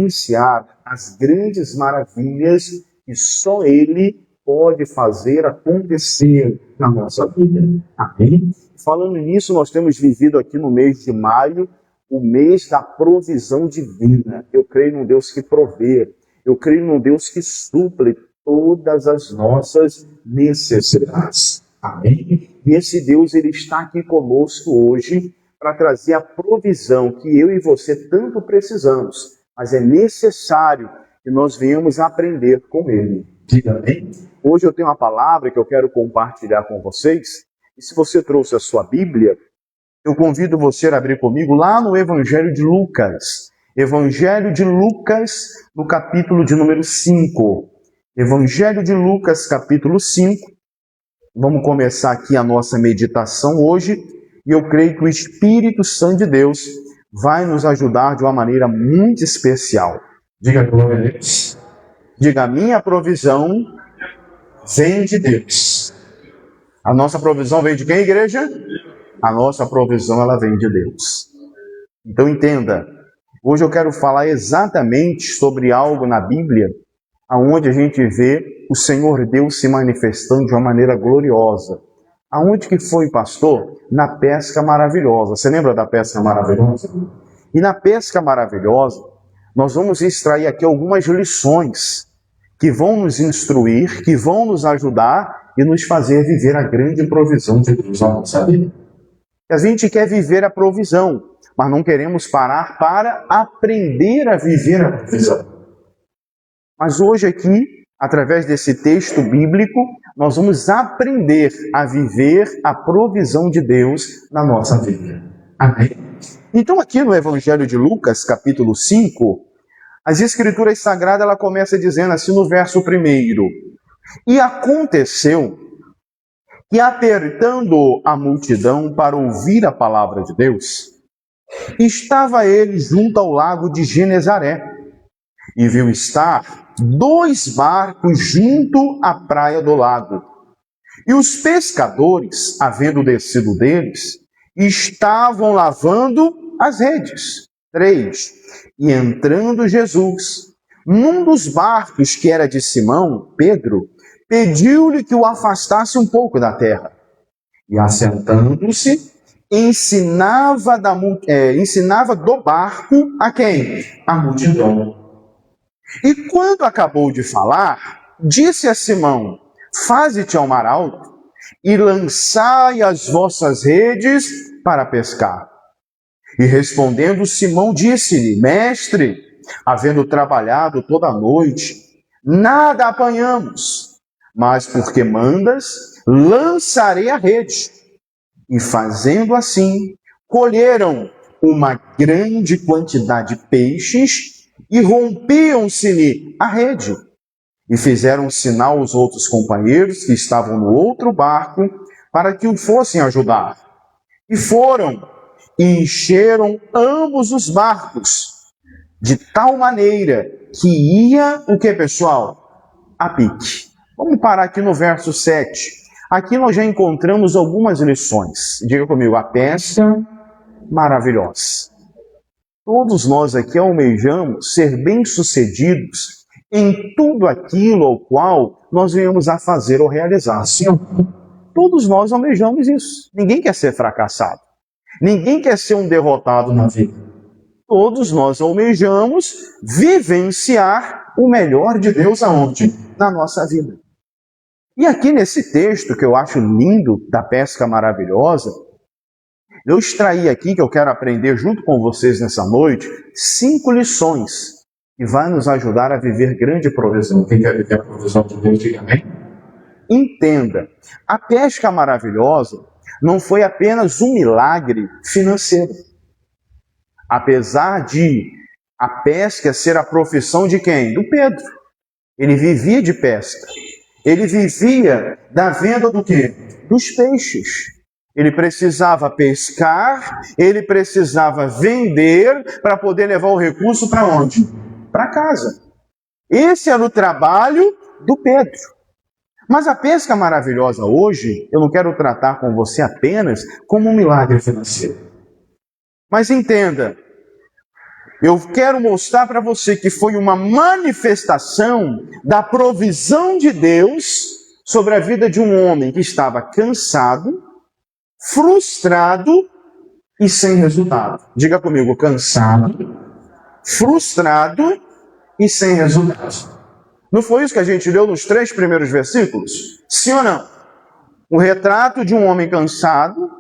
vivenciar as grandes maravilhas que só Ele pode fazer acontecer na nossa vida. Amém? Falando nisso, nós temos vivido aqui no mês de maio, o mês da provisão divina. Eu creio num Deus que provê. Eu creio num Deus que suple todas as nossas necessidades. Amém? E esse Deus, ele está aqui conosco hoje para trazer a provisão que eu e você tanto precisamos. Mas é necessário que nós venhamos aprender com Ele. Diga amém? Hoje eu tenho uma palavra que eu quero compartilhar com vocês. E se você trouxe a sua Bíblia, eu convido você a abrir comigo lá no Evangelho de Lucas. Evangelho de Lucas, no capítulo de número 5. Evangelho de Lucas, capítulo 5. Vamos começar aqui a nossa meditação hoje. E eu creio que o Espírito Santo de Deus vai nos ajudar de uma maneira muito especial. Diga glória a Deus. Diga, a minha provisão vem de Deus. A nossa provisão vem de quem, igreja? A nossa provisão, ela vem de Deus. Então entenda, hoje eu quero falar exatamente sobre algo na Bíblia, onde a gente vê o Senhor Deus se manifestando de uma maneira gloriosa. Aonde que foi, pastor? Na pesca maravilhosa. Você lembra da pesca maravilhosa? E na pesca maravilhosa, nós vamos extrair aqui algumas lições que vão nos instruir, que vão nos ajudar e nos fazer viver a grande provisão de Deus na nossa vida. A gente quer viver a provisão, mas não queremos parar para aprender a viver a provisão. Mas hoje aqui, através desse texto bíblico, nós vamos aprender a viver a provisão de Deus na nossa vida. Amém? Então aqui no Evangelho de Lucas, capítulo 5, as Escrituras Sagradas, ela começa dizendo assim no verso 1. E aconteceu que, apertando a multidão para ouvir a palavra de Deus, estava ele junto ao lago de Genezaré, e viu estar 2 barcos junto à praia do lago. E os pescadores, havendo descido deles, estavam lavando as redes. 3. E entrando Jesus, num dos barcos que era de Simão, Pedro, pediu-lhe que o afastasse um pouco da terra. E assentando-se, ensinava do barco a quem? A multidão. E quando acabou de falar, disse a Simão: faze-te ao mar alto e lançai as vossas redes para pescar. E respondendo Simão, disse-lhe: mestre, havendo trabalhado toda a noite, nada apanhamos, mas porque mandas, lançarei a rede. E fazendo assim, colheram uma grande quantidade de peixes, e rompiam-se-lhe a rede. E fizeram sinal aos outros companheiros que estavam no outro barco, para que o fossem ajudar. E foram, e encheram ambos os barcos, de tal maneira que ia, o que, pessoal? A pique. Vamos parar aqui no verso 7. Aqui nós já encontramos algumas lições. Diga comigo, a pesca maravilhosa. Todos nós aqui almejamos ser bem-sucedidos em tudo aquilo ao qual nós viemos a fazer ou realizar. Sim. Todos nós almejamos isso. Ninguém quer ser fracassado. Ninguém quer ser um derrotado na vida. Todos nós almejamos vivenciar o melhor de Deus aonde? Na nossa vida. E aqui nesse texto, que eu acho lindo, da pesca maravilhosa, eu extraí aqui, que eu quero aprender junto com vocês nessa noite, 5 lições que vai nos ajudar a viver grande provisão. Quem quer viver a provisão de Deus, diga amém. Entenda, a pesca maravilhosa não foi apenas um milagre financeiro. Apesar de a pesca ser a profissão de quem? Do Pedro. Ele vivia de pesca. Ele vivia da venda do quê? Dos peixes. Ele precisava pescar, ele precisava vender para poder levar o recurso para onde? Para casa. Esse era o trabalho do Pedro. Mas a pesca maravilhosa hoje, eu não quero tratar com você apenas como um milagre financeiro. Mas entenda, Eu quero mostrar para você que foi uma manifestação da provisão de Deus sobre a vida de um homem que estava cansado, frustrado e sem resultado. Diga comigo, cansado, frustrado e sem resultado. Não foi isso que a gente leu nos 3 primeiros versículos? Sim ou não? O retrato de um homem cansado,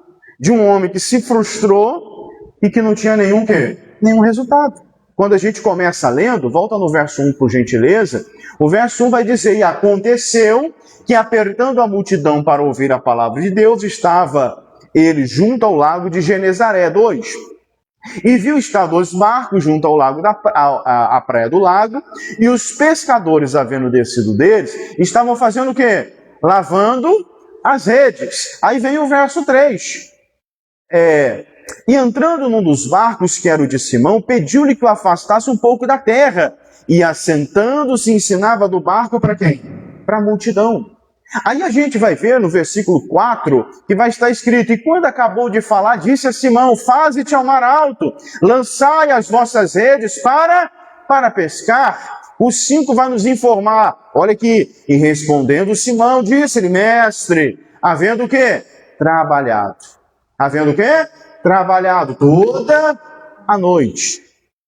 de um homem que se frustrou e que não tinha nenhum quê? Nenhum resultado. Quando a gente começa lendo, volta no verso 1 por gentileza, o verso 1 vai dizer, e aconteceu que apertando a multidão para ouvir a palavra de Deus, estava ele junto ao lago de Genezaré. 2. E viu estar 2 barcos junto ao lago à praia do lago, e os pescadores, havendo descido deles, estavam fazendo o quê? Lavando as redes. Aí vem o verso 3. E entrando num dos barcos, que era o de Simão, pediu-lhe que o afastasse um pouco da terra. E assentando-se, ensinava do barco para quem? Para a multidão. Aí a gente vai ver no versículo 4, que vai estar escrito, e quando acabou de falar, disse a Simão, faze-te ao mar alto, lançai as vossas redes para pescar. O 5 vai nos informar, olha aqui, e respondendo Simão, disse-lhe, mestre, havendo o quê? Trabalhado. Havendo o quê? Trabalhado toda a noite.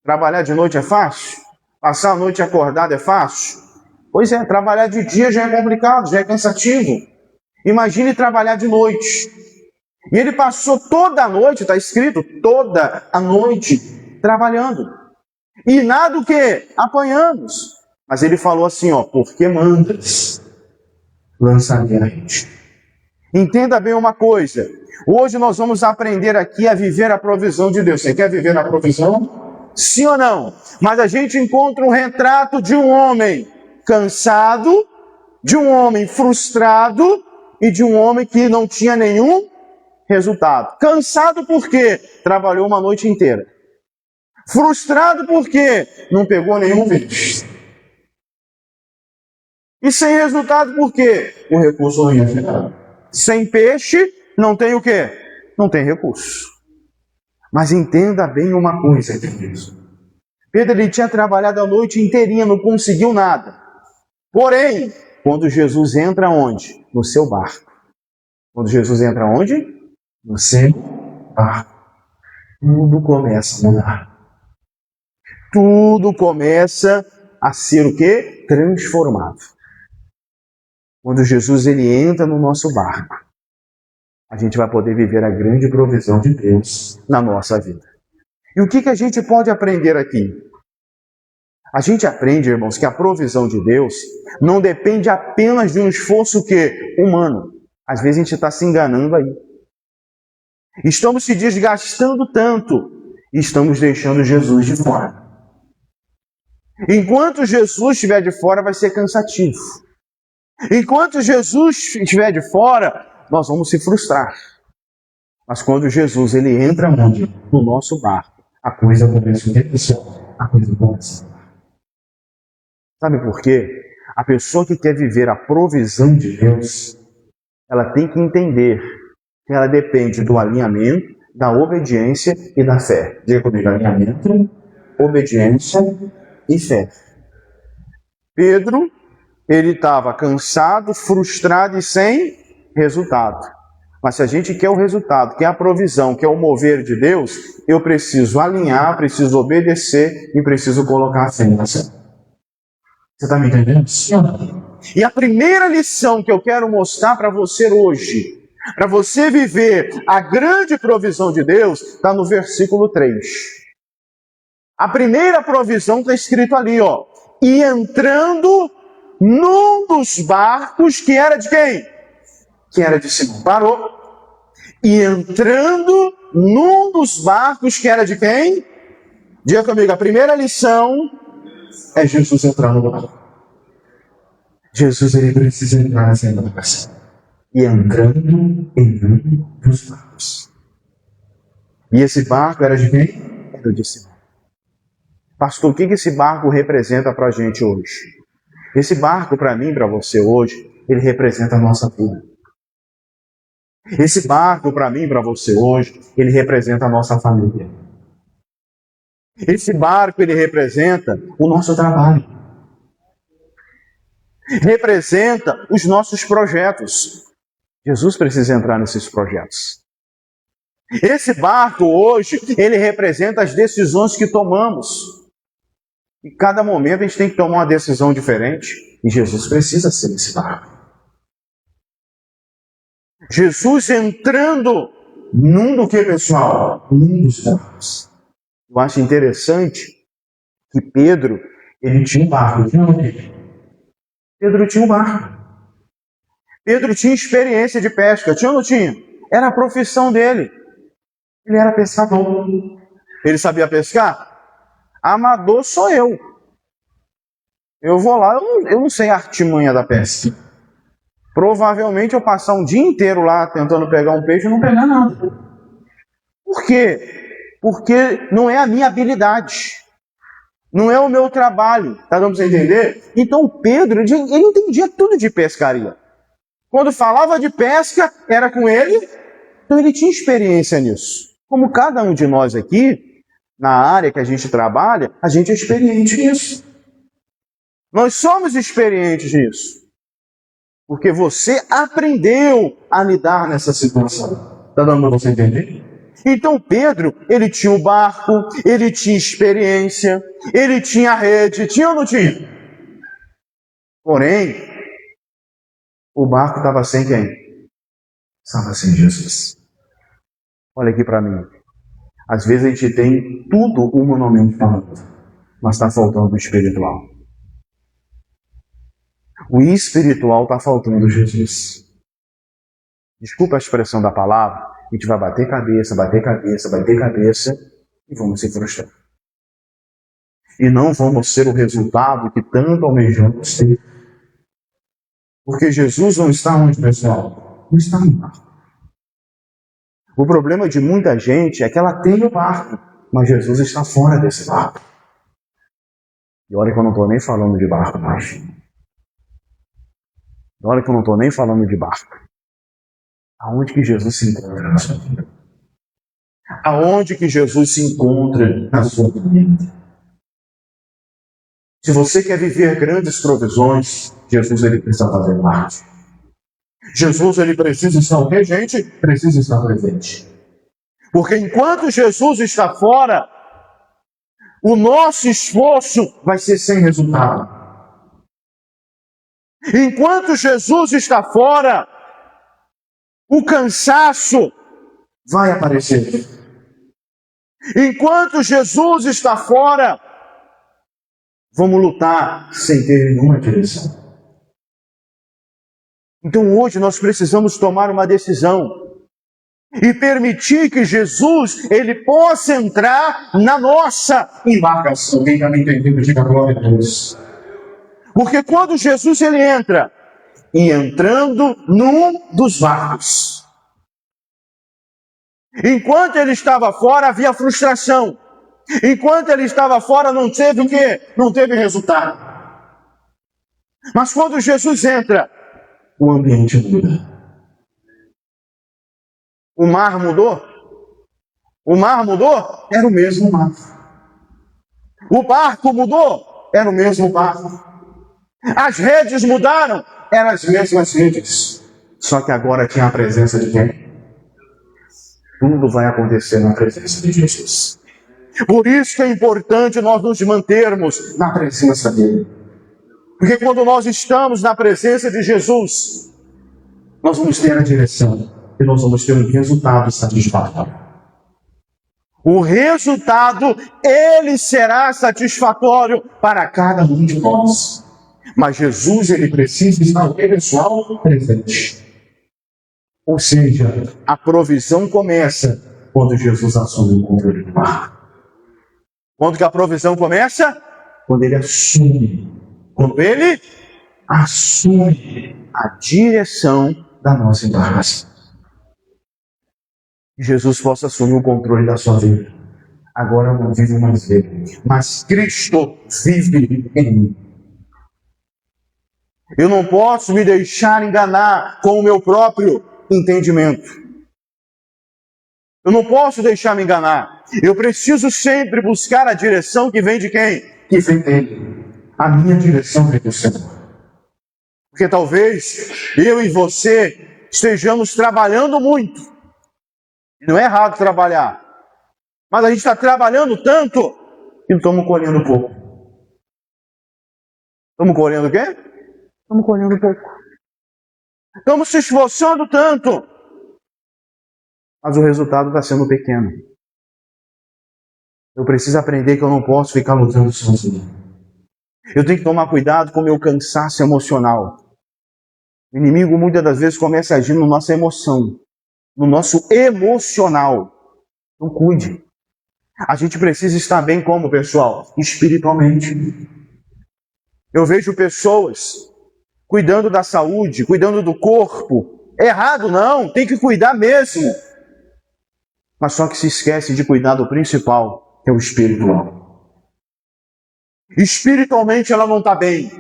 Trabalhar de noite é fácil? Passar a noite acordado é fácil? Pois é, trabalhar de dia já é complicado, já é cansativo. Imagine trabalhar de noite. E ele passou toda a noite, está escrito, toda a noite, trabalhando. E nada o quê? Apanhamos. Mas ele falou assim, porque mandas lançar a rede. Entenda bem uma coisa. Hoje nós vamos aprender aqui a viver a provisão de Deus. Você quer viver a provisão? Sim ou não? Mas a gente encontra um retrato de um homem cansado, de um homem frustrado e de um homem que não tinha nenhum resultado. Cansado por quê? Trabalhou uma noite inteira. Frustrado por quê? Não pegou nenhum peixe. E sem resultado por quê? O recurso não ia chegar. Sem peixe, não tem o quê? Não tem recurso. Mas entenda bem uma coisa, queridos. Pedro, ele tinha trabalhado a noite inteirinha, não conseguiu nada. Porém, quando Jesus entra onde? No seu barco. Quando Jesus entra onde? No seu barco. Tudo começa a mudar. Tudo começa a ser o quê? Transformado. Quando Jesus ele entra no nosso barco, a gente vai poder viver a grande provisão de Deus na nossa vida. E o que a gente pode aprender aqui? A gente aprende, irmãos, que a provisão de Deus não depende apenas de um esforço humano. Às vezes a gente está se enganando aí. Estamos se desgastando tanto e estamos deixando Jesus de fora. Enquanto Jesus estiver de fora, vai ser cansativo. Enquanto Jesus estiver de fora, nós vamos se frustrar. Mas quando Jesus ele entra onde? No nosso barco, a coisa começa a repetir. A coisa começa. Sabe por quê? A pessoa que quer viver a provisão de Deus, ela tem que entender que ela depende do alinhamento, da obediência e da fé. Diga comigo, alinhamento, obediência e fé. Pedro, ele estava cansado, frustrado e sem resultado. Mas se a gente quer o resultado, quer a provisão, quer o mover de Deus, eu preciso alinhar, preciso obedecer e preciso colocar a fé nessa. Você está me entendendo? E a primeira lição que eu quero mostrar para você hoje, para você viver a grande provisão de Deus, está no versículo 3. A primeira provisão está escrito ali, e entrando num dos barcos que era de quem? Que era de Simão. Parou. E entrando num dos barcos que era de quem? Diga comigo, a primeira lição é Jesus entrar no barco. Jesus ele precisa entrar nessa embarcação. E entrando em um dos barcos. E esse barco era de quem? Era de Simão. Pastor, o que esse barco representa para a gente hoje? Esse barco, para mim, para você hoje, ele representa a nossa vida. Esse barco, para mim, para você hoje, ele representa a nossa família. Esse barco, ele representa o nosso trabalho. Representa os nossos projetos. Jesus precisa entrar nesses projetos. Esse barco hoje, ele representa as decisões que tomamos. E cada momento a gente tem que tomar uma decisão diferente. E Jesus precisa ser esse barco. Jesus entrando num do que, pessoal? Num dos barcos. Eu acho interessante que Pedro, ele tinha um barco. Pedro tinha um barco. Pedro tinha experiência de pesca. Tinha ou não tinha? Era a profissão dele. Ele era pescador. Ele sabia pescar? Amador sou eu. Eu vou lá, eu não sei a artimanha da pesca. Provavelmente eu passar um dia inteiro lá tentando pegar um peixe e não pegar nada. Por quê? Porque não é a minha habilidade. Não é o meu trabalho. Tá dando para você entender? Então Pedro, ele entendia tudo de pescaria. Quando falava de pesca, era com ele. Então ele tinha experiência nisso. Como cada um de nós aqui, na área que a gente trabalha, a gente é experiente nisso. Nós somos experientes nisso. Porque você aprendeu a lidar nessa situação. Está dando para você entender? Então Pedro, ele tinha o barco, ele tinha experiência, ele tinha a rede, tinha ou não tinha? Porém, o barco estava sem quem? Estava sem Jesus. Olha aqui para mim. Às vezes a gente tem tudo humanamente falando, mas está faltando o espiritual. O espiritual está faltando Jesus. Desculpa a expressão da palavra, a gente vai bater cabeça e vamos se frustrar. E não vamos ser o resultado que tanto almejamos ter. Porque Jesus não está onde, pessoal? Não está no barco. O problema de muita gente é que ela tem o barco, mas Jesus está fora desse barco. E olha que eu não estou nem falando de barco mais. Olha que eu não estou nem falando de barco. Aonde que Jesus se encontra na sua vida? Aonde que Jesus se encontra na sua vida? Se você quer viver grandes provisões, Jesus ele precisa fazer parte. Jesus ele precisa estar o quê, gente? Precisa estar presente. Porque enquanto Jesus está fora, o nosso esforço vai ser sem resultado. Enquanto Jesus está fora, o cansaço vai aparecer. Enquanto Jesus está fora, vamos lutar sem ter nenhuma direção. Então hoje nós precisamos tomar uma decisão e permitir que Jesus ele possa entrar na nossa embarcação. Quem está me entendendo, diga glória a Deus. Porque quando Jesus ele entra, e entrando num dos barcos, enquanto ele estava fora havia frustração. Enquanto ele estava fora não teve o quê? Não teve resultado. Mas quando Jesus entra, o ambiente muda. O mar mudou? O mar mudou? Era o mesmo mar. O barco mudou? Era o mesmo barco. As redes mudaram? Eram as mesmas redes. Só que agora tinha a presença de quem? Tudo vai acontecer na presença de Jesus. Por isso que é importante nós nos mantermos na presença dele. Porque quando nós estamos na presença de Jesus, nós vamos ter a direção e nós vamos ter um resultado satisfatório. O resultado, ele será satisfatório para cada um de nós. Mas Jesus, ele precisa estar, pessoal, presente. Ou seja, a provisão começa quando Jesus assume o controle do barco. Quando que a provisão começa? Quando ele assume. Quando ele assume a direção da nossa embarcação. Que Jesus possa assumir o controle da sua vida. Agora eu não vivo mais ele, mas Cristo vive em mim. Eu não posso me deixar enganar com o meu próprio entendimento. Eu não posso deixar me enganar. Eu preciso sempre buscar a direção que vem de quem? Que vem dele. A minha direção vem do Senhor. Porque talvez eu e você estejamos trabalhando muito. E não é errado trabalhar. Mas a gente está trabalhando tanto que não estamos colhendo pouco. Estamos colhendo o quê? Estamos colhendo pouco. Estamos se esforçando tanto, mas o resultado está sendo pequeno. Eu preciso aprender que eu não posso ficar lutando sozinho. Eu tenho que tomar cuidado com o meu cansaço emocional. O inimigo muitas das vezes começa a agir na nossa emoção, no nosso emocional. Não cuide. A gente precisa estar bem como, pessoal? Espiritualmente. Eu vejo pessoas cuidando da saúde, cuidando do corpo. É errado não, tem que cuidar mesmo. Mas só que se esquece de cuidar do principal, que é o espiritual. Espiritualmente ela não está bem.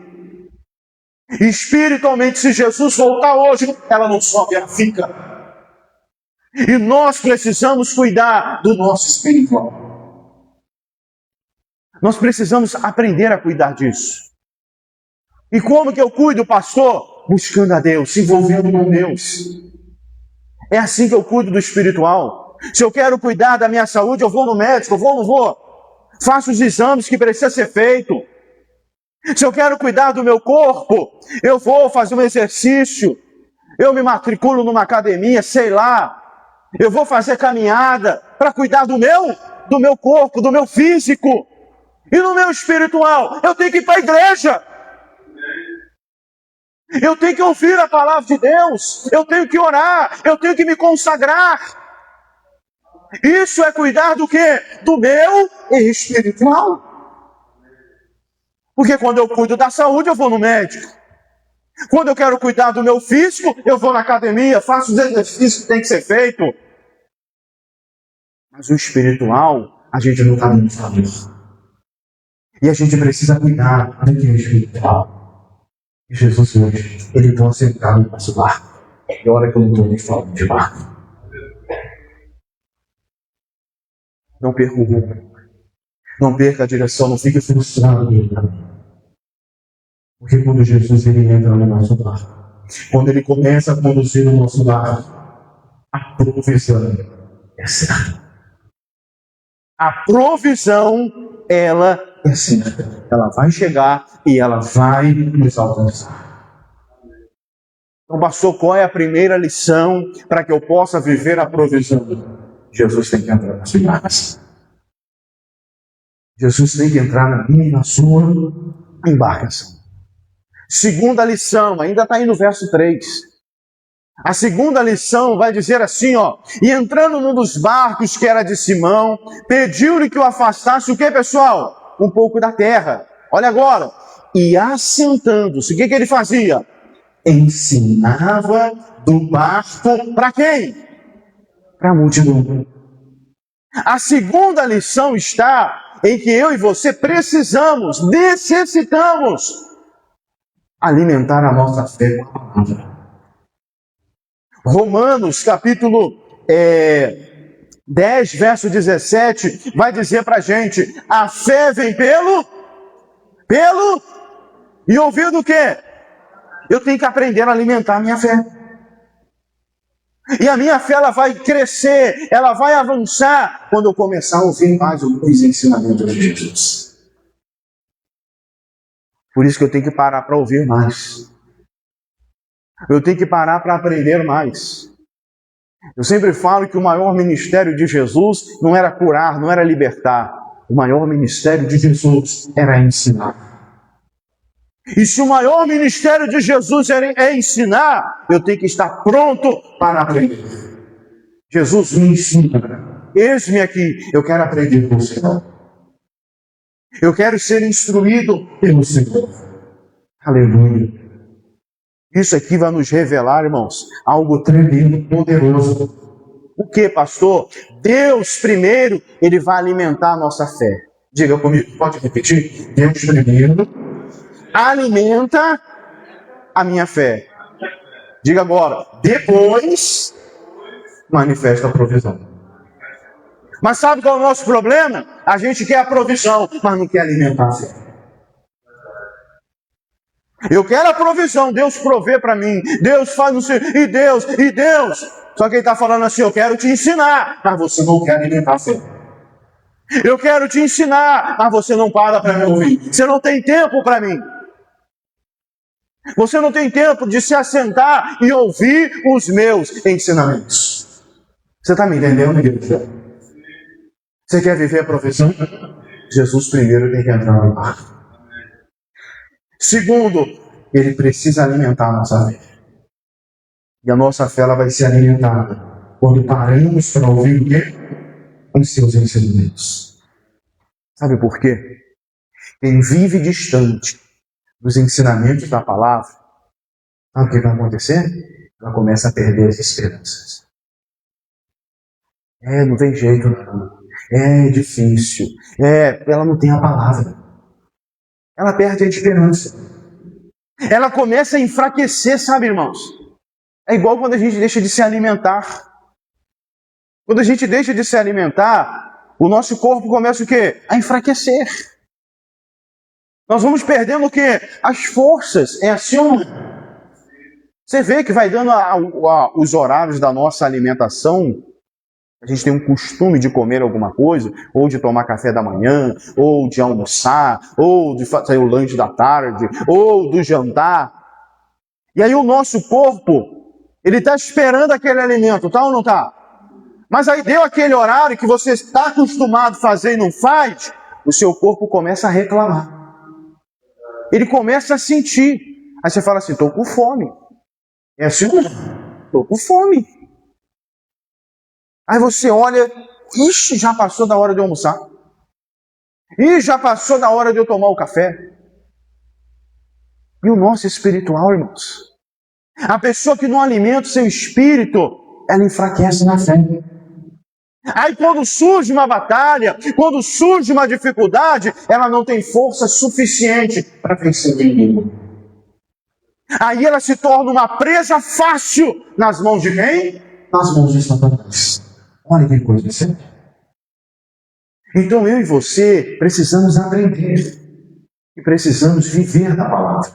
Espiritualmente, se Jesus voltar hoje, ela não sobe, ela fica. E nós precisamos cuidar do nosso espiritual. Nós precisamos aprender a cuidar disso. E como que eu cuido, pastor? Buscando a Deus, se envolvendo com Deus. É assim que eu cuido do espiritual. Se eu quero cuidar da minha saúde, eu vou no médico, eu vou ou não vou? Faço os exames que precisa ser feito. Se eu quero cuidar do meu corpo, eu vou fazer um exercício. Eu me matriculo numa academia, sei lá. Eu vou fazer caminhada para cuidar do meu corpo, do meu físico. E no meu espiritual, eu tenho que ir para a igreja. Eu tenho que ouvir a palavra de Deus. Eu tenho que orar. Eu tenho que me consagrar. Isso é cuidar do quê? Do meu espiritual. Porque quando eu cuido da saúde, eu vou no médico. Quando eu quero cuidar do meu físico, eu vou na academia, faço os exercícios que tem que ser feito. Mas o espiritual, a gente não está dando saber. E a gente precisa cuidar do que é espiritual. E Jesus hoje, Ele pode sentar no nosso barco. E a hora que eu não estou nem falando de barco. Não perca o rumo. Não perca a direção, não fique frustrado. Porque quando Jesus ele entra no nosso barco, quando Ele começa a conduzir o nosso barco, a provisão é certa. A provisão, ela é certa. Ela vai chegar e ela vai nos alcançar. Então, pastor, qual é a primeira lição para que eu possa viver a provisão? Jesus tem que entrar nas barcas. Jesus tem que entrar na minha e na sua embarcação. Segunda lição, ainda está aí no verso 3. A segunda lição vai dizer assim, ó. E entrando num dos barcos que era de Simão, pediu-lhe que o afastasse o que, pessoal? Um pouco da terra. Olha agora. E assentando-se, o que ele fazia? Ensinava do barco para quem? Para a multidão. A segunda lição está em que eu e você precisamos, necessitamos alimentar a nossa fé com a palavra. Romanos, capítulo 10, verso 17, vai dizer para a gente, a fé vem pelo, e ouvindo o quê? Eu tenho que aprender a alimentar a minha fé. E a minha fé, ela vai crescer, ela vai avançar, quando eu começar a ouvir mais os ensinamentos de Jesus. Por isso que eu tenho que parar para ouvir mais. Eu tenho que parar para aprender mais. Eu sempre falo que o maior ministério de Jesus não era curar, não era libertar. O maior ministério de Jesus era ensinar. E se o maior ministério de Jesus é ensinar, eu tenho que estar pronto para aprender. Jesus me ensina. Eis-me aqui, eu quero aprender com o Senhor. Eu quero ser instruído pelo Senhor. Aleluia. Isso aqui vai nos revelar, irmãos, algo tremendo, poderoso. O que, pastor? Deus primeiro, Ele vai alimentar a nossa fé. Diga comigo, pode repetir? Deus primeiro alimenta a minha fé. Diga agora, depois manifesta a provisão. Mas sabe qual é o nosso problema? A gente quer a provisão, mas não quer alimentar a fé. Eu quero a provisão, Deus provê para mim, Deus faz o seu, e Deus. Só que ele está falando assim, eu quero te ensinar, mas você não quer alimentar a fé. Eu quero te ensinar, mas você não para para me ouvir. Você não tem tempo para mim. Você não tem tempo de se assentar e ouvir os meus ensinamentos. Você está me entendendo, igreja? Você quer viver a profissão? Jesus primeiro tem que entrar no barco. Segundo, ele precisa alimentar a nossa fé. E a nossa fé ela vai ser alimentada quando paramos para ouvir o quê? Os seus ensinamentos. Sabe por quê? Quem vive distante dos ensinamentos da palavra, sabe o que vai acontecer? Ela começa a perder as esperanças. Não tem jeito não. É difícil. Ela não tem a palavra. Ela perde a esperança. Ela começa a enfraquecer, sabe, irmãos? É igual quando a gente deixa de se alimentar. Quando a gente deixa de se alimentar, o nosso corpo começa o quê? A enfraquecer. Nós vamos perdendo o quê? As forças. É assim ou não? Você vê que vai dando os horários da nossa alimentação. A gente tem um costume de comer alguma coisa, ou de tomar café da manhã, ou de almoçar, ou de fazer o lanche da tarde, ou do jantar. E aí o nosso corpo, ele está esperando aquele alimento, tá ou não tá? Mas aí deu aquele horário que você está acostumado a fazer e não faz, o seu corpo começa a reclamar. Ele começa a sentir. Aí você fala assim, estou com fome. É assim, estou com fome. Aí você olha, ixi, já passou da hora de almoçar. Ih, já passou da hora de eu tomar o café. E o nosso espiritual, irmãos? A pessoa que não alimenta o seu espírito, ela enfraquece na fé. Aí quando surge uma batalha, quando surge uma dificuldade, ela não tem força suficiente para vencer o inimigo. Aí ela se torna uma presa fácil nas mãos de quem? Nas mãos de Satanás. Olha que coisa séria. Então eu e você precisamos aprender. E precisamos viver da palavra.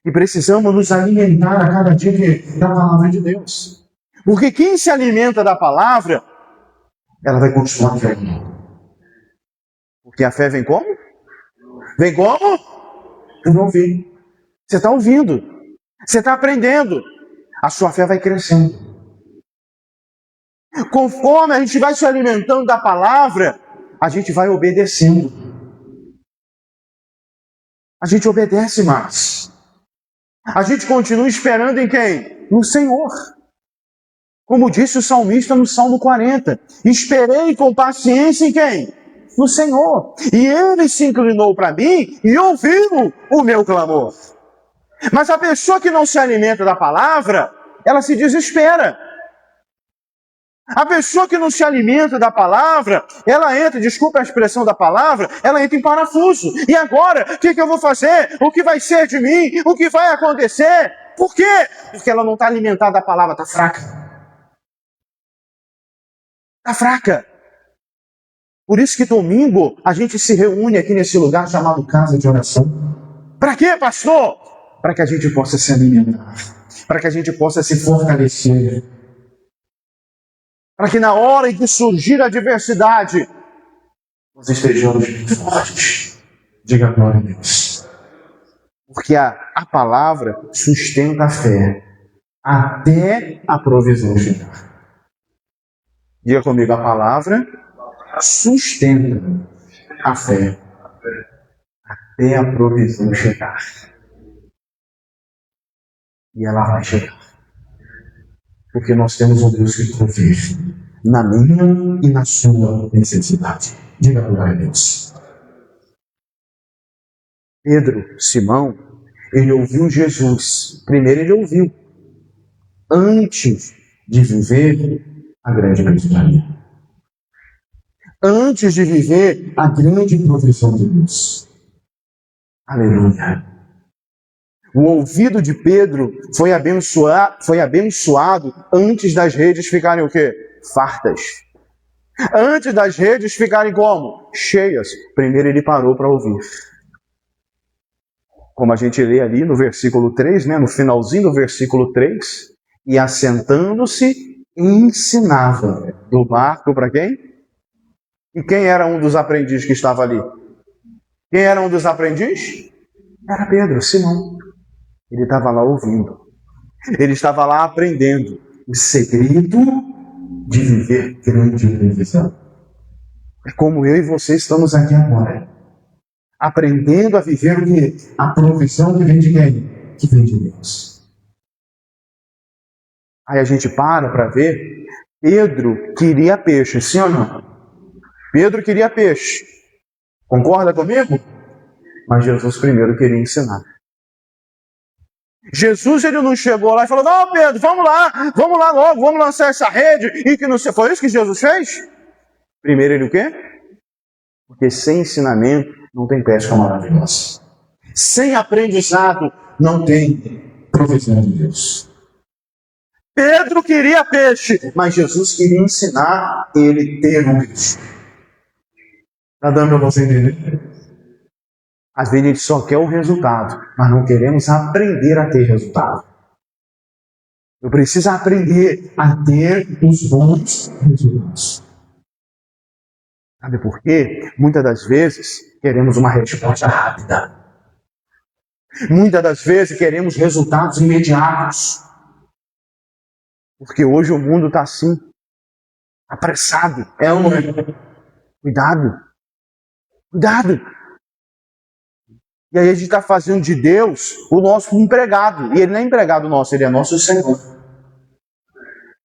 E precisamos nos alimentar a cada dia da palavra de Deus. Porque quem se alimenta da palavra, ela vai continuar vendo. Porque a fé vem como? Vem como? Por ouvir. Você está ouvindo. Você está aprendendo. A sua fé vai crescendo. Conforme a gente vai se alimentando da palavra, a gente vai obedecendo. A gente obedece mais. A gente continua esperando em quem? No Senhor. Como disse o salmista no Salmo 40. Esperei com paciência em quem? No Senhor. E Ele se inclinou para mim e ouviu o meu clamor. Mas a pessoa que não se alimenta da palavra, ela se desespera. A pessoa que não se alimenta da palavra, ela entra, desculpa a expressão da palavra, ela entra em parafuso. E agora, o que eu vou fazer? O que vai ser de mim? O que vai acontecer? Por quê? Porque ela não está alimentada da palavra, está fraca. Está fraca. Por isso que domingo a gente se reúne aqui nesse lugar chamado Casa de Oração. Para quê, pastor? Para que a gente possa se alimentar. Para que a gente possa se fortalecer. Para que na hora em que surgir a adversidade, nós estejamos bem fortes. Diga glória a Deus. Porque a palavra sustenta a fé até a provisão chegar. Diga comigo, a palavra sustenta a fé até a provisão chegar. E ela vai chegar. Porque nós temos um Deus que provê na minha e na sua necessidade. Diga glória a Deus. Pedro, Simão, ele ouviu Jesus. Primeiro ele ouviu. Antes de viver a grande capitalha. Antes de viver a grande provisão de Deus. Aleluia. O ouvido de Pedro foi abençoado antes das redes ficarem o quê? Fartas. Antes das redes ficarem como? Cheias. Primeiro ele parou para ouvir. Como a gente lê ali no versículo 3, né? No finalzinho do versículo 3, e assentando-se, ensinava do barco para quem? E quem era um dos aprendizes que estava ali? Quem era um dos aprendizes? Era Pedro, Simão. Ele estava lá ouvindo. Ele estava lá aprendendo o segredo de viver grande provisão. É como eu e você estamos aqui agora. Aprendendo a viver o quê? A provisão que vem de quem? Que vem de Deus. Aí a gente para ver. Pedro queria peixe, sim ou não? Pedro queria peixe. Concorda comigo? Mas Jesus primeiro queria ensinar. Jesus, ele não chegou lá e falou: não, Pedro, vamos lá logo, vamos lançar essa rede. E que não sei. Foi isso que Jesus fez? Primeiro ele o quê? Porque sem ensinamento não tem pesca maravilhosa. Sem aprendizado não tem provisão de Deus. Pedro queria peixe, mas Jesus queria ensinar ele ter um peixe. Está dando para você entender? Às vezes a gente só quer o resultado, mas não queremos aprender a ter resultado. Eu preciso aprender a ter os bons resultados. Sabe por quê? Muitas das vezes queremos uma resposta rápida. Muitas das vezes queremos resultados imediatos. Porque hoje o mundo está assim, apressado. É um... Cuidado. Cuidado. E aí a gente está fazendo de Deus o nosso empregado. E ele não é empregado nosso, ele é nosso Senhor.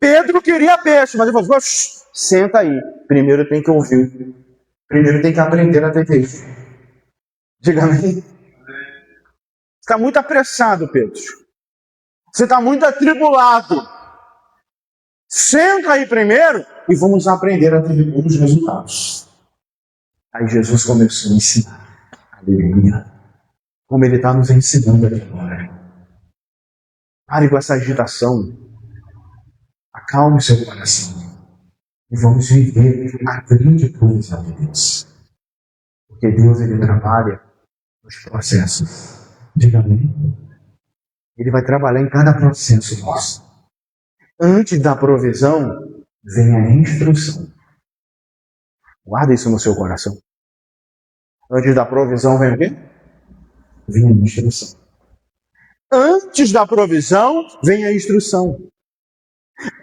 Pedro queria peixe, mas ele falou: senta aí. Primeiro tem que ouvir. Primeiro tem que aprender a ter peixe. Diga amém. Você está muito apressado, Pedro. Você está muito atribulado. Senta aí primeiro e vamos aprender a ter bons resultados. Aí Jesus começou a ensinar. Aleluia. Como ele está nos ensinando aqui agora. Pare com essa agitação. Acalme seu coração. E vamos viver a grande provisão de Deus. Porque Deus, ele trabalha nos processos. Diga amém. Ele vai trabalhar em cada processo nosso. Antes da provisão, vem a instrução. Guarda isso no seu coração. Antes da provisão, vem o quê? Vem a instrução. Antes da provisão, vem a instrução.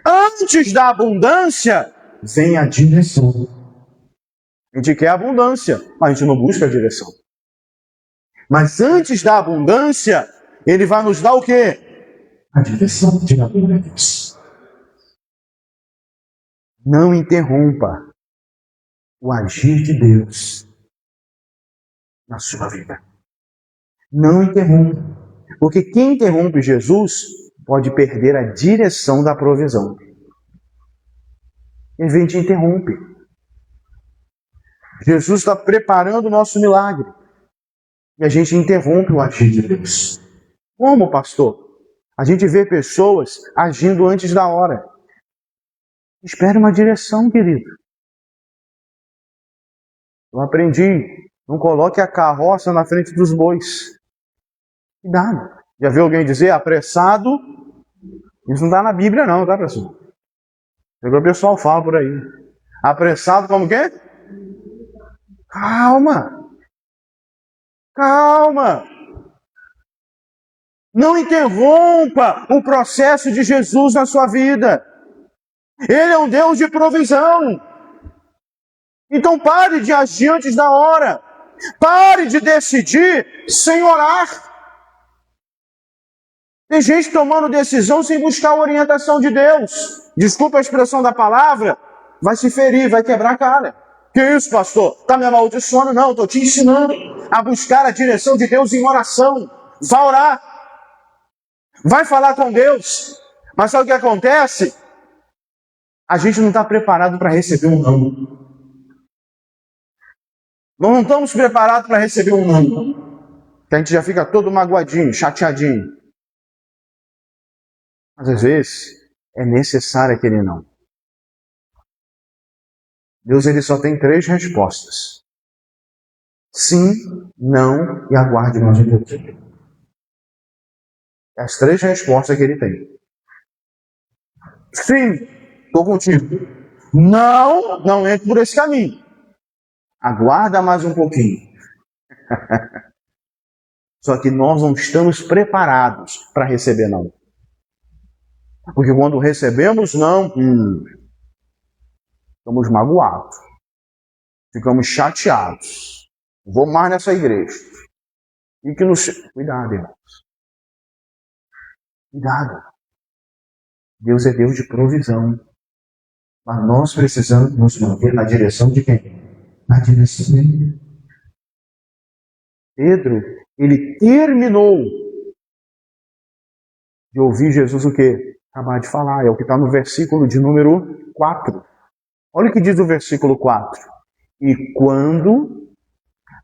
Antes da abundância, vem a direção. A gente quer abundância, mas a gente não busca a direção. Mas antes da abundância, ele vai nos dar o quê? A direção de Deus. Não interrompa o agir de Deus na sua vida. Não interrompa. Porque quem interrompe Jesus pode perder a direção da provisão. Ele vem e te interrompe. Jesus está preparando o nosso milagre. E a gente interrompe o agir de Deus. Como, pastor? A gente vê pessoas agindo antes da hora. Espere uma direção, querido. Eu aprendi. Não coloque a carroça na frente dos bois. Cuidado. Já viu alguém dizer apressado? Isso não está na Bíblia não, tá, pessoal? O pessoal fala por aí. Apressado como quê? Calma. Calma. Não interrompa o processo de Jesus na sua vida. Ele é um Deus de provisão. Então pare de agir antes da hora. Pare de decidir sem orar. Tem gente tomando decisão sem buscar a orientação de Deus. Desculpa a expressão da palavra, vai se ferir, vai quebrar a cara. Que isso, pastor? Está me amaldiçoando? Não, estou te ensinando a buscar a direção de Deus em oração. Vai orar. Vai falar com Deus. Mas sabe o que acontece? A gente não está preparado para receber um não. Nós não estamos preparados para receber um não. Que a gente já fica todo magoadinho, chateadinho. Mas às vezes é necessário aquele não. Deus ele só tem 3 respostas. Sim, não e aguarde mais um pouquinho. As 3 respostas que ele tem. Sim, estou contigo. Não, não entre por esse caminho. Aguarda mais um pouquinho. Só que nós não estamos preparados para receber não. Porque quando recebemos não, ficamos magoados. Ficamos chateados. Vou mais nessa igreja. E que nos... Cuidado, irmãos. Cuidado. Deus é Deus de provisão. Mas nós precisamos nos manter na direção de quem? Na direção dele. Pedro, ele terminou de ouvir Jesus o quê? Acabar de falar. É o que está no versículo de número 4. Olha o que diz o versículo 4. E quando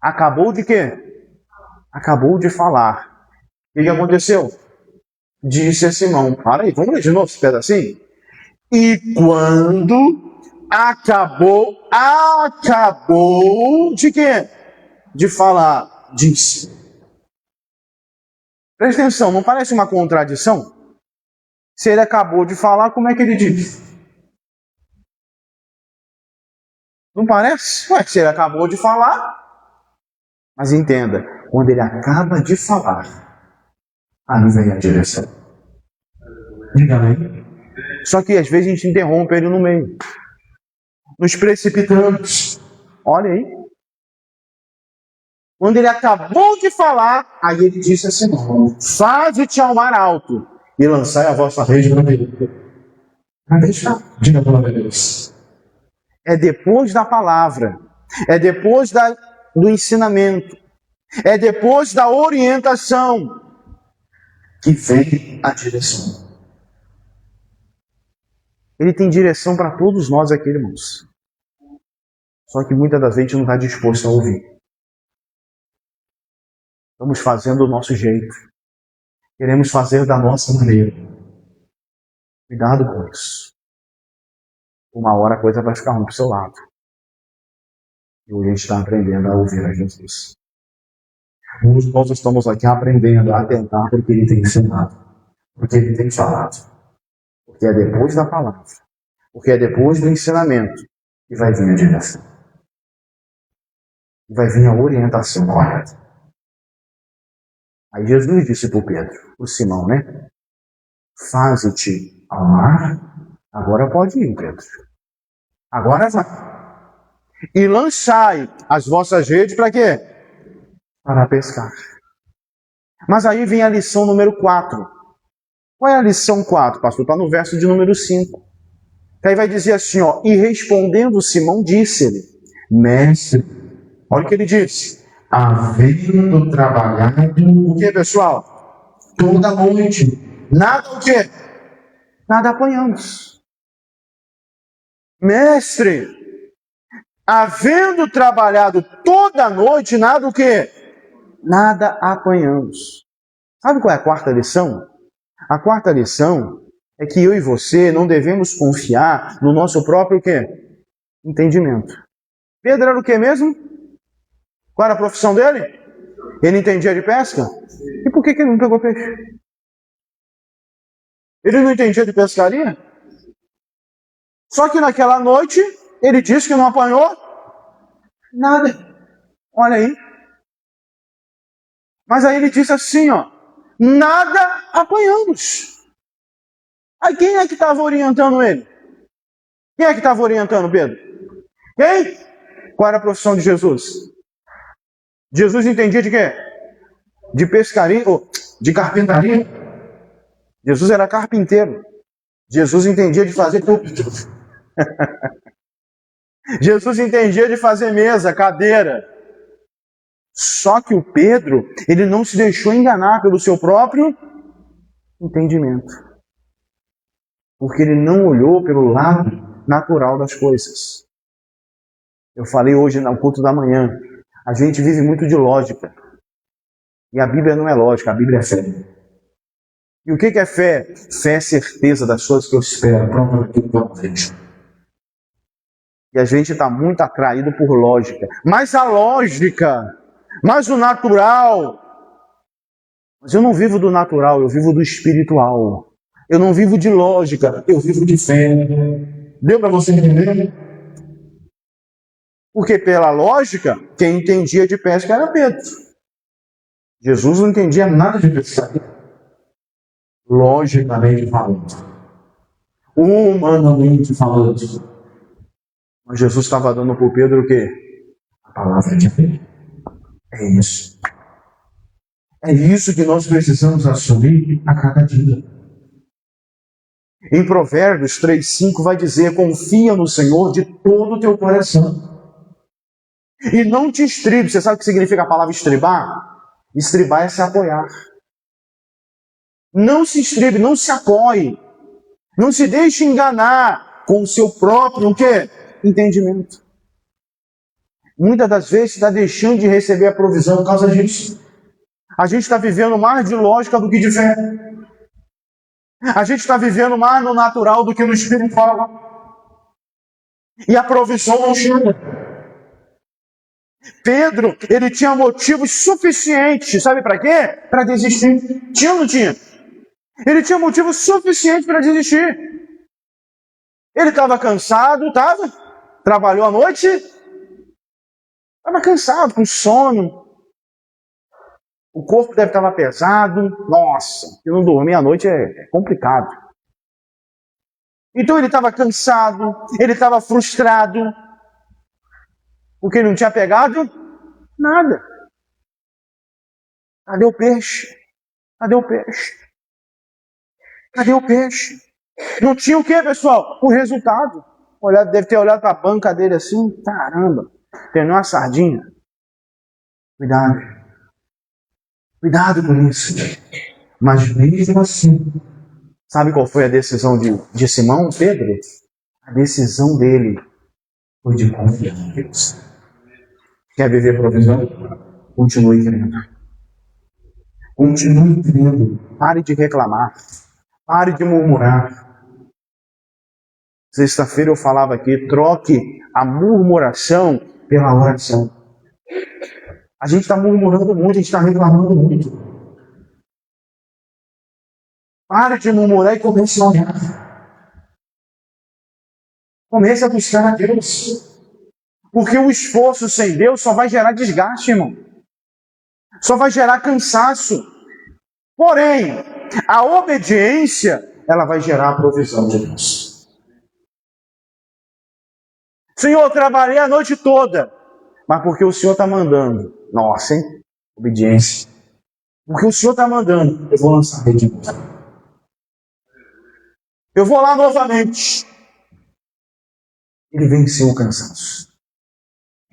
acabou de quê? Acabou de falar. O que aconteceu? Disse a Simão. Para aí, vamos ler de novo esse pedacinho? E quando acabou de quê? De falar, disse. Presta atenção, não parece uma contradição? Se ele acabou de falar, como é que ele disse? Não parece? Ué, se ele acabou de falar. Mas entenda, quando ele acaba de falar, aí vem a direção. Diga aí. Só que às vezes a gente interrompe ele no meio. Nos precipitamos. Olha aí. Quando ele acabou de falar, aí ele disse assim: faze-te ao mar alto e lançai a vossa rede no meio. Diga pela Deus. É depois da palavra. É depois do ensinamento. É depois da orientação que vem a direção. Ele tem direção para todos nós aqui, irmãos. Só que muitas das vezes a gente não está disposto a ouvir. Estamos fazendo do nosso jeito. Queremos fazer da nossa maneira. Cuidado com isso. Uma hora a coisa vai ficar ruim para o seu lado. E hoje a gente está aprendendo a ouvir a Jesus. Hoje nós estamos aqui aprendendo a atentar porque ele tem ensinado. Porque ele tem falado. Porque é depois da palavra. Porque é depois do ensinamento que vai vir a direção. E vai vir a orientação correta. Aí Jesus disse para o Pedro, o Simão, né? Faze-te ao mar, agora pode ir, Pedro. Agora vai. E lançai as vossas redes para quê? Para pescar. Mas aí vem a lição número 4. Qual é a lição 4, pastor? Está no verso de número 5. Que aí vai dizer assim, ó. E respondendo Simão, disse-lhe, mestre, olha o que ele disse. Havendo trabalhado, o que, pessoal? Toda noite. Nada o quê? Nada apanhamos. Mestre, havendo trabalhado toda a noite, nada o quê? Nada apanhamos. Sabe qual é a 4ª lição? A 4ª lição é que eu e você não devemos confiar no nosso próprio quê? Entendimento. Pedro era o quê mesmo? Qual era a profissão dele? Ele entendia de pesca? E por que ele não pegou peixe? Ele não entendia de pescaria? Só que naquela noite, ele disse que não apanhou nada. Olha aí. Mas aí ele disse assim, ó. Nada apanhamos. Aí quem é que estava orientando ele? Quem é que estava orientando Pedro? Quem? Qual era a profissão de Jesus? Jesus entendia de quê? De pescaria ou de carpintaria? Jesus era carpinteiro. Jesus entendia de fazer púlpito. Jesus entendia de fazer mesa, cadeira. Só que o Pedro, ele não se deixou enganar pelo seu próprio entendimento. Porque ele não olhou pelo lado natural das coisas. Eu falei hoje no culto da manhã, a gente vive muito de lógica. E a Bíblia não é lógica, a Bíblia é fé. E o que é fé? Fé é certeza das coisas que eu espero, prova daquilo que eu não vejo. E a gente está muito atraído por lógica. Mas a lógica, mas o natural. Mas eu não vivo do natural, eu vivo do espiritual. Eu não vivo de lógica, eu vivo de fé. Deu para você entender? Porque pela lógica, quem entendia de pesca era Pedro. Jesus não entendia nada de pescaria. Logicamente falando. Humanamente falando. Mas Jesus estava dando para o Pedro o quê? A palavra de fé. É isso. É isso que nós precisamos assumir a cada dia. Em Provérbios 3,5 vai dizer: confia no Senhor de todo o teu coração. E não te estribe. Você sabe o que significa a palavra estribar? Estribar é se apoiar. Não se estribe, não se apoie. Não se deixe enganar com o seu próprio o quê? Entendimento. Muitas das vezes está deixando de receber a provisão por causa disso. A gente está vivendo mais de lógica do que de fé. A gente está vivendo mais no natural do que no espiritual. E a provisão não chega. Pedro, ele tinha motivos suficientes, sabe para quê? Para desistir. Tinha ou não tinha? Ele tinha motivos suficientes para desistir. Ele estava cansado, estava? Trabalhou à noite? Estava cansado, com sono. O corpo deve estar pesado. Nossa, se não dormir à noite é complicado. Então ele estava cansado, ele estava frustrado, porque ele não tinha pegado nada. Cadê o peixe? Cadê o peixe? Cadê o peixe? Não tinha o quê, pessoal? O resultado. Deve ter olhado para a banca dele assim, caramba, tem uma sardinha. Cuidado. Cuidado com isso. Mas mesmo assim, sabe qual foi a decisão de Simão, Pedro? A decisão dele foi de confiar em Deus. Quer viver provisão? Continue crendo. Continue crendo. Pare de reclamar. Pare de murmurar. Sexta-feira eu falava aqui, troque a murmuração pela oração. A gente está murmurando muito, a gente está reclamando muito. Pare de murmurar e comece a orar. Comece a buscar a Deus. Porque o esforço sem Deus só vai gerar desgaste, irmão. Só vai gerar cansaço. Porém, a obediência, ela vai gerar a provisão de Deus. Senhor, eu trabalhei a noite toda. Mas porque o Senhor está mandando. Nossa, hein? Obediência. Porque o Senhor está mandando. Eu vou lançar a rede de novo. Eu vou lá novamente. Ele venceu o cansaço.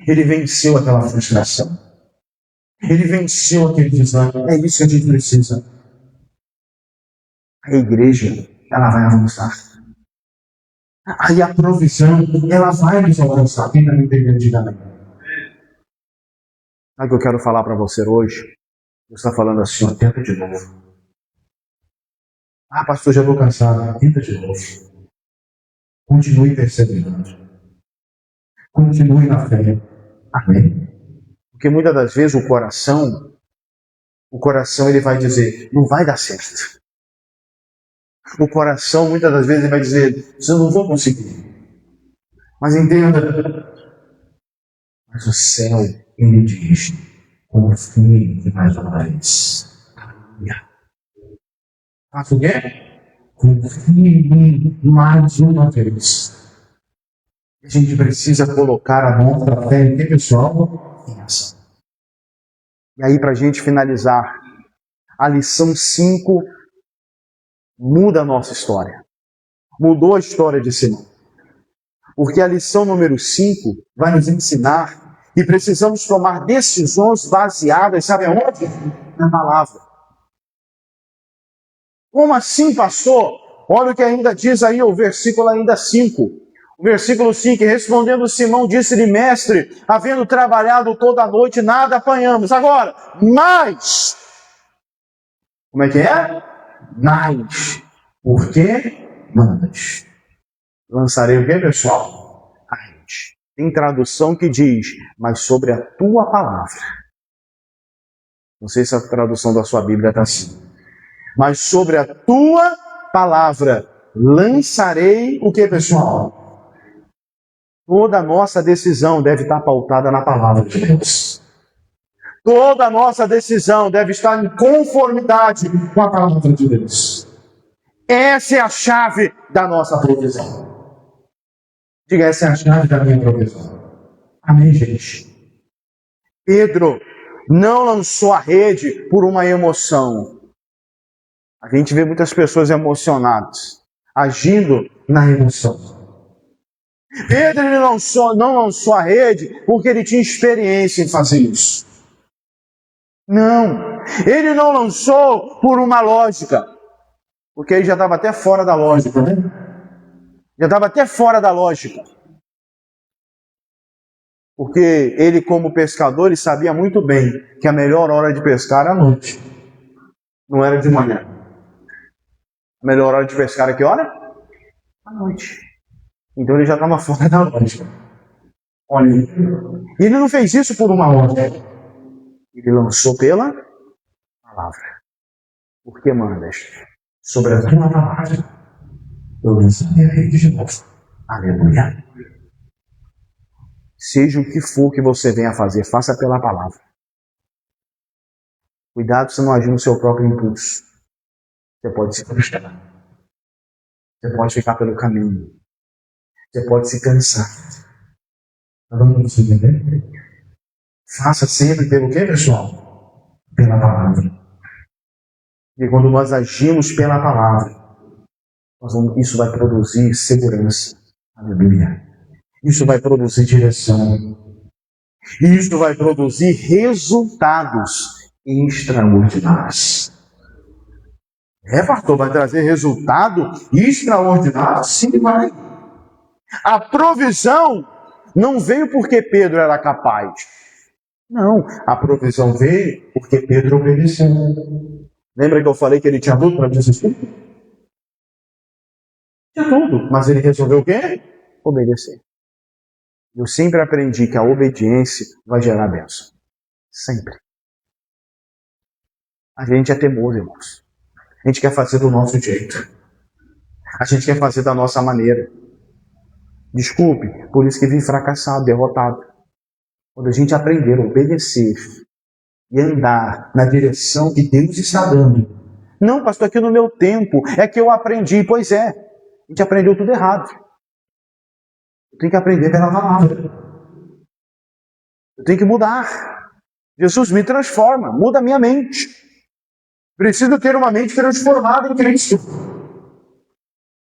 Ele venceu aquela frustração. Ele venceu aquele desânimo. É isso que a gente precisa. A igreja, ela vai avançar. Aí a provisão, ela vai nos avançar. Quem está me entendendo, diga amém. Sabe o que eu quero falar para você hoje? Você está falando assim, tenta de novo. Ah, pastor, já estou cansado. Tenta de novo. Continue perseverando. Continue na fé. Amém. Porque muitas das vezes o coração ele vai dizer, não vai dar certo. O coração muitas das vezes ele vai dizer, eu não vou conseguir. Mas entenda, mas o céu ele diz, confie mais uma vez. Faça o quê? Confie em mim mais uma vez. A gente precisa colocar a nossa fé em quê, pessoal? Em ação. E aí, para a gente finalizar, a lição 5 muda a nossa história. Mudou a história de Simão. Porque a lição número 5 vai nos ensinar que precisamos tomar decisões baseadas, sabe aonde? Na palavra. Como assim, pastor? Olha o que ainda diz aí o versículo ainda 5. O versículo 5, respondendo Simão, disse-lhe, mestre, havendo trabalhado toda a noite, nada apanhamos. Agora, mais. Como é que é? Mais. Por que mandas? Lançarei o quê, pessoal? A rede. Tem tradução que diz, mas sobre a tua palavra. Não sei se a tradução da sua Bíblia está assim. Mas sobre a tua palavra lançarei o que, pessoal? Toda a nossa decisão deve estar pautada na palavra de Deus. Toda a nossa decisão deve estar em conformidade com a palavra de Deus. Essa é a chave da nossa provisão. Diga, essa é a chave da minha provisão. Amém, gente? Pedro não lançou a rede por uma emoção. A gente vê muitas pessoas emocionadas, agindo na emoção. Pedro não lançou a rede porque ele tinha experiência em fazer isso. Não, ele não lançou por uma lógica, porque ele já estava até fora da lógica, né? Já estava até fora da lógica. Porque ele, como pescador, ele sabia muito bem que a melhor hora de pescar era à noite. Não era de manhã. A melhor hora de pescar era que hora? À noite. Então ele já estava fora da lógica. Olha, ele não fez isso por uma lógica. Ele lançou pela palavra. Porque mandas sobre a tua palavra. Eu lançarei a rede de novo. Aleluia. Seja o que for que você venha fazer, faça pela palavra. Cuidado se não agir no seu próprio impulso. Você pode se frustrar. Você pode ficar pelo caminho. Você pode se cansar. Vamos entender? Faça sempre pelo quê, pessoal? Pela palavra. E quando nós agimos pela palavra, isso vai produzir segurança. Aleluia. Isso vai produzir direção. Isso vai produzir resultados extraordinários. Pastor, vai trazer resultado extraordinário? Sim, vai. A provisão não veio porque Pedro era capaz. Não, a provisão veio porque Pedro obedeceu. Lembra que eu falei que ele tinha tudo para desistir? Tinha tudo, mas ele resolveu o quê? Obedecer. Eu sempre aprendi que a obediência vai gerar bênção. Sempre. A gente é teimoso, irmãos. A gente quer fazer do nosso jeito. A gente quer fazer da nossa maneira. Desculpe, por isso que vim fracassado, derrotado. Quando a gente aprender a obedecer e andar na direção que Deus está dando. Não, pastor, aqui no meu tempo é que eu aprendi. Pois é, a gente aprendeu tudo errado. Eu tenho que aprender pela palavra. Eu tenho que mudar. Jesus me transforma, muda a minha mente. Preciso ter uma mente transformada em Cristo.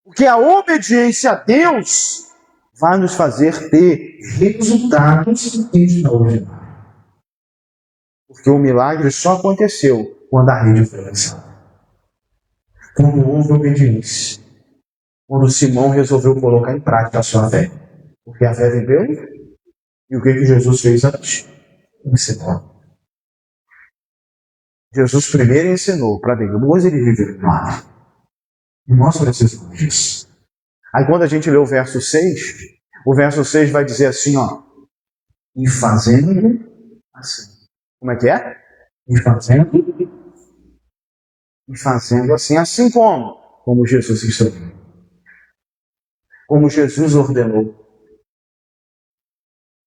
Porque a obediência a Deus vai nos fazer ter resultados extraordinários. Porque o milagre só aconteceu quando a rede foi lançada. Quando houve obediência. Quando Simão resolveu colocar em prática a sua fé. Porque a fé viveu. E o que Jesus fez antes? Ensinou. Jesus primeiro ensinou para depois ele viveu lá. E nós precisamos disso. Aí quando a gente lê o verso 6 vai dizer assim, ó. E fazendo assim. Como é que é? E fazendo assim. Assim como? Como Jesus ensinou. Como Jesus ordenou.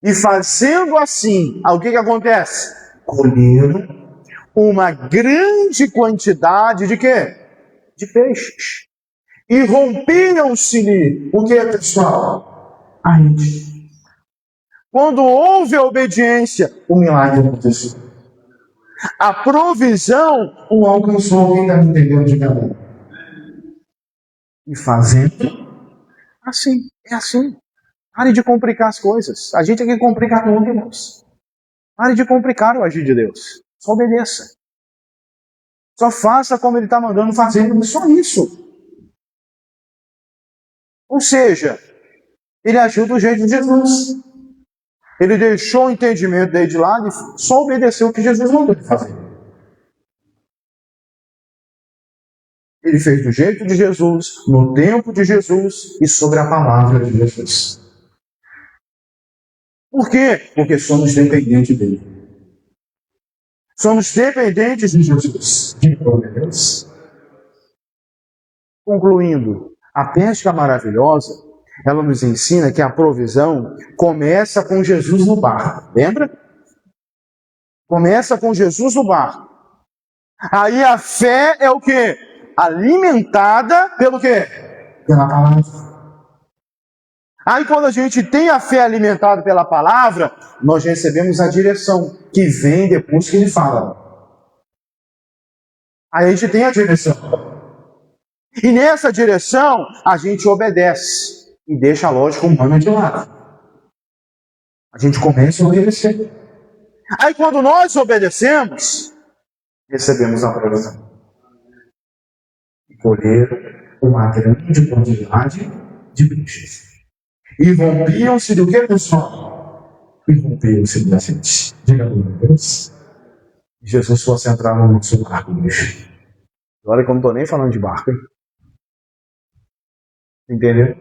E fazendo assim, o que acontece? Colheram uma grande quantidade de quê? De peixes. E rompiam-se-lhe o que, pessoal? A rede. Quando houve a obediência, o milagre aconteceu. A provisão o alcançou. Alguém está entendendo de cada. E fazendo assim. É assim. Pare de complicar as coisas. A gente aqui complica tudo, irmãos. Pare de complicar o agir de Deus. Só obedeça. Só faça como Ele está mandando fazer. Só isso. Ou seja, Ele agiu do jeito de Jesus. Ele deixou o entendimento dele de lado e só obedeceu o que Jesus mandou ele fazer. Ele fez do jeito de Jesus, no tempo de Jesus e sobre a palavra de Jesus. Por quê? Porque somos dependentes dele. Somos dependentes de Jesus. Concluindo, a pesca maravilhosa, ela nos ensina que a provisão começa com Jesus no barco. Lembra? Começa com Jesus no barco. Aí a fé é o quê? Alimentada pelo quê? Pela palavra. Aí quando a gente tem a fé alimentada pela palavra, nós recebemos a direção, que vem depois que ele fala. Aí a gente tem a direção. E nessa direção, a gente obedece e deixa a lógica humana de lado. A gente começa a obedecer. Aí quando nós obedecemos, recebemos a provisão. E colheram uma grande quantidade de peixes. E rompiam-se do que, pessoal? E rompiam-se da gente. Diga a Deus. Jesus fosse entrar no nosso barco hoje. Olha que eu não estou nem falando de barco, hein? Entendeu?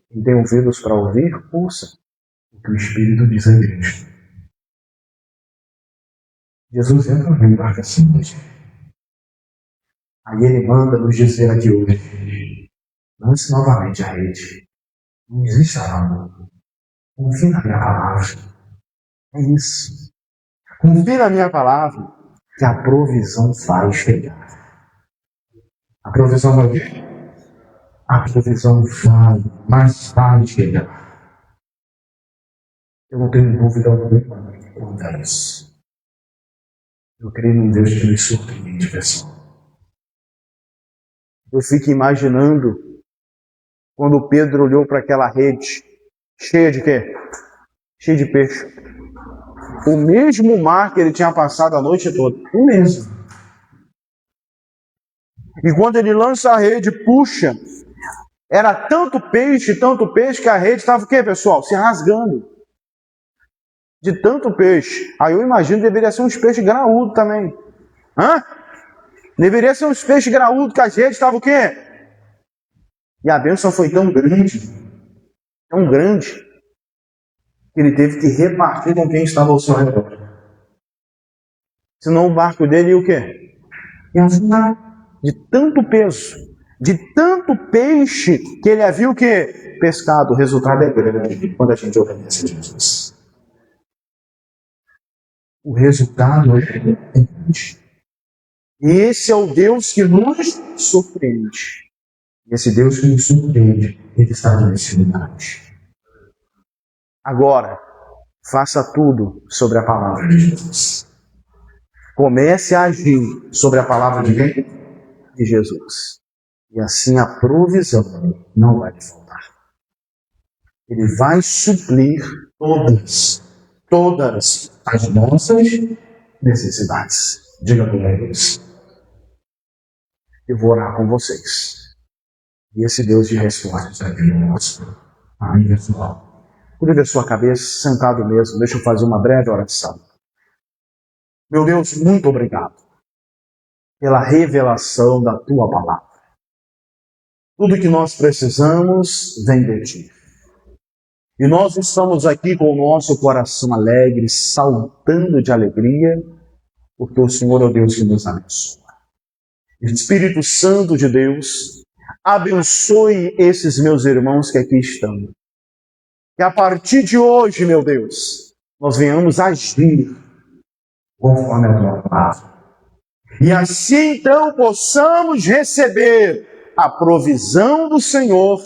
Quem tem ouvidos para ouvir, ouça o que o Espírito diz à igreja. Jesus entra na embarcação hoje. Aí ele manda nos dizer aqui hoje: lance novamente a rede. Não existe amor. Confie na minha palavra. É isso. Confie na minha palavra, que a provisão vai chegar. A provisão vai vir? A provisão vai, mas vai chegar. Eu não tenho dúvida alguma quanto a isso. Eu creio num Deus que me surpreende, pessoal. Eu fico imaginando quando Pedro olhou para aquela rede, cheia de quê? Cheia de peixe. O mesmo mar que ele tinha passado a noite toda. O mesmo. E quando ele lança a rede, puxa, era tanto peixe, que a rede estava o quê, pessoal? Se rasgando. De tanto peixe. Aí eu imagino que deveria ser uns peixes graúdos também. Hã? Deveria ser uns peixes graúdos, que as redes estavam o quê? E a bênção foi tão grande, que ele teve que repartir com quem estava ao seu redor. Senão o barco dele ia o quê? Ia afundar. De tanto peso, de tanto peixe, que ele havia o quê? Pescado. O resultado é grande quando a gente obedece a Jesus. O resultado é grande. E esse é o Deus que nos surpreende. Esse Deus que nos surpreende, ele está na eternidade. Agora, faça tudo sobre a palavra de Jesus. Comece a agir sobre a palavra de quem? De Jesus. E assim a provisão não vai lhe faltar. Ele vai suprir todas as nossas necessidades. Diga para Deus. Eu vou orar com vocês. E esse Deus de respostas é nosso. Amém, pessoal? Curva a sua cabeça, sentado mesmo. Deixa eu fazer uma breve oração. Meu Deus, muito obrigado pela revelação da Tua palavra. Tudo que nós precisamos vem de Ti. E nós estamos aqui com o nosso coração alegre, saltando de alegria, porque o Senhor é o Deus que nos abençoa. Espírito Santo de Deus, abençoe esses meus irmãos que aqui estão. Que a partir de hoje, meu Deus, nós venhamos agir conforme a Tua palavra. E assim então possamos receber a provisão do Senhor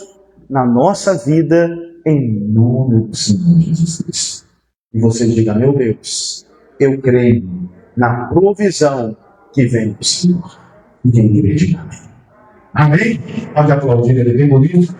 na nossa vida, em nome do Senhor Jesus Cristo. E você diga: meu Deus, eu creio na provisão que vem do Senhor. E quem crê, diga amém. Amém? Pode aplaudir, ele é bem bonito.